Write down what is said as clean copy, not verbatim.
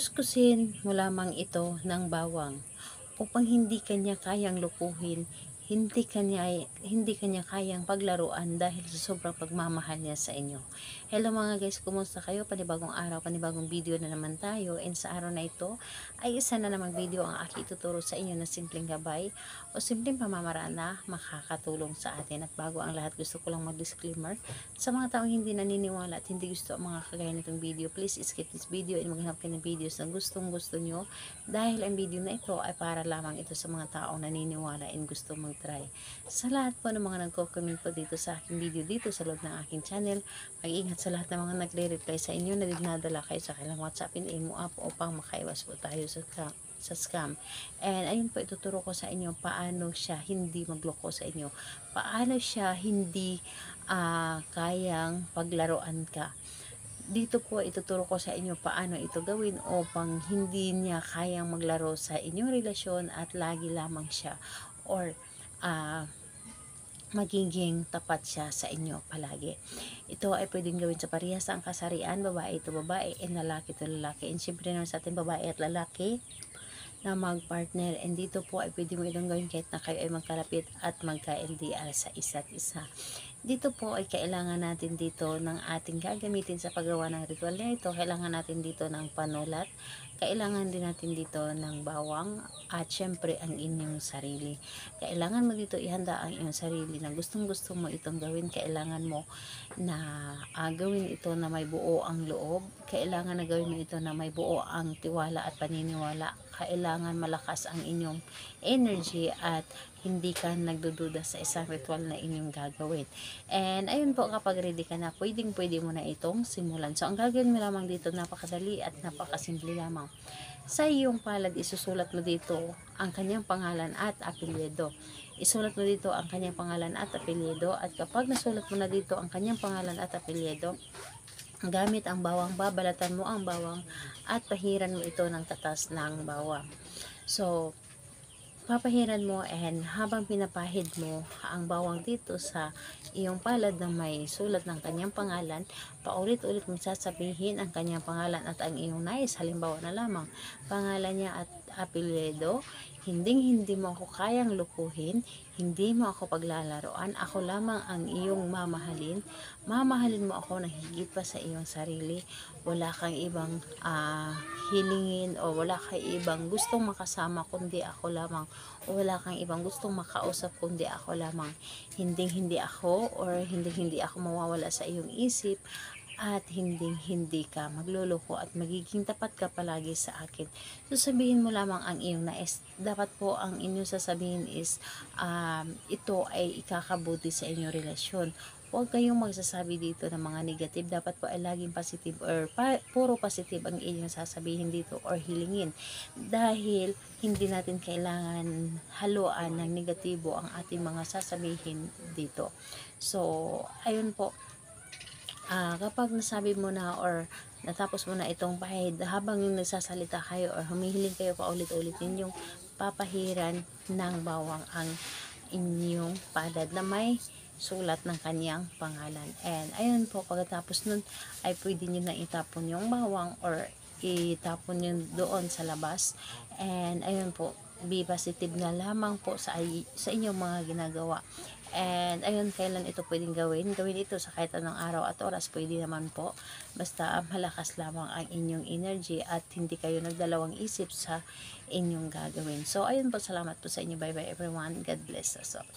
Kuskusin mo lamang ito ng bawang upang hindi kanya kayang lukuhin, hindi kanya kayang paglaruan dahil sa sobrang pagmamahal niya sa inyo. Hello mga guys, kumusta kayo? Panibagong araw, panibagong video na naman tayo. And sa araw na ito ay isa na namang video ang aking ituturo sa inyo na simpleng gabay o simpleng pamamaraan na makakatulong sa atin. At bago ang lahat, gusto ko lang mag-disclaimer sa mga taong hindi naniniwala at hindi gusto ang mga kagaya nitong video. Please skip this video and maghanap kayo ng videos na gustong gusto nyo, dahil ang video na ito ay para lamang ito sa mga taong naniniwala and gusto mag-try. Sa lahat po ng mga nagko-comment po dito sa aking video dito sa loob ng aking channel, mag-ingat sa lahat ng mga nagre-reply sa inyo na dinadala kayo sa kailang WhatsApp and imo app upang makaiwas po tayo sa scam. And ayun po, ituturo ko sa inyo paano siya hindi magloko sa inyo. Paano siya hindi kayang paglaruan ka. Dito po ituturo ko sa inyo paano ito gawin upang hindi niya kayang maglaro sa inyong relasyon at lagi lamang siya or magiging tapat siya sa inyo palagi. Ito ay pwedeng gawin sa parehas ang kasarian, babae ito babae and lalaki ito lalaki. And syempre naman sa ating babae at lalaki na mag-partner, and dito po ay pwede mo itong gawin kahit na kayo ay magkalapit at magka-LDR sa isa't isa. Dito po ay kailangan natin dito ng ating gagamitin sa paggawa ng ritual na ito. Kailangan natin dito ng panulat, kailangan din natin dito ng bawang, at syempre ang inyong sarili. Kailangan mo dito ihanda ang iyong sarili na gustong gusto mo itong gawin. Kailangan mo na gawin ito na may buo ang loob. Kailangan na gawin mo ito na may buo ang tiwala at paniniwala. Kailangan malakas ang inyong energy at hindi ka nagdududa sa isang ritual na inyong gagawin. And ayun po, kapag ready ka na, pwede mo na itong simulan. So ang gagawin mo lamang dito, napakadali at napakasimple lamang. Sa iyong palad, isusulat mo dito ang kanyang pangalan at apelyido. Isulat mo dito ang kanyang pangalan at apelyido, at kapag nasulat mo na dito ang kanyang pangalan at apelyido, gamit ang bawang, babalatan mo ang bawang at pahiran mo ito ng katas ng bawang. So, papahiran mo, and habang pinapahid mo ang bawang dito sa iyong palad na may sulat ng kanyang pangalan, paulit-ulit mong sasabihin ang kanyang pangalan at ang iyong nais. Halimbawa na lamang, pangalan niya at apelyido. Hindi mo ako kayang lukuhin, hindi mo ako paglalaroan, ako lamang ang iyong mamahalin. Mamahalin mo ako na higit pa sa iyong sarili. Wala kang ibang hilingin o wala kang ibang gustong makasama kundi ako lamang. O wala kang ibang gustong makausap kundi ako lamang. Hindi ako hindi ako mawawala sa iyong isip, at hindi ka magluloko at magiging tapat ka palagi sa akin. So sabihin mo lamang ang iyong nais. Dapat po ang inyong sasabihin is ito ay ikakabuti sa inyong relasyon. Huwag kayong magsasabi dito ng mga negative. Dapat po ay laging positive or puro positive ang inyong sasabihin dito or hilingin. Dahil hindi natin kailangan haluan ng negatibo ang ating mga sasabihin dito. So, ayun po. Kapag nasabi mo na or natapos mo na itong pahid, habang yung nagsasalita kayo or humihiling kayo paulit-ulit, yung papahiran ng bawang ang inyong palad na may sulat ng kanyang pangalan. And ayun po, pagkatapos nun ay pwede nyo na itapon yung bawang or itapon yun doon sa labas. And ayun po, be positive na lamang po sa inyong mga ginagawa. And ayun, kailan ito pwedeng gawin ito sa kahit anong araw at oras, pwede naman po, basta malakas lamang ang inyong energy at hindi kayo nagdalawang isip sa inyong gagawin. So ayun po, salamat po sa inyo. Bye bye everyone, God bless us all.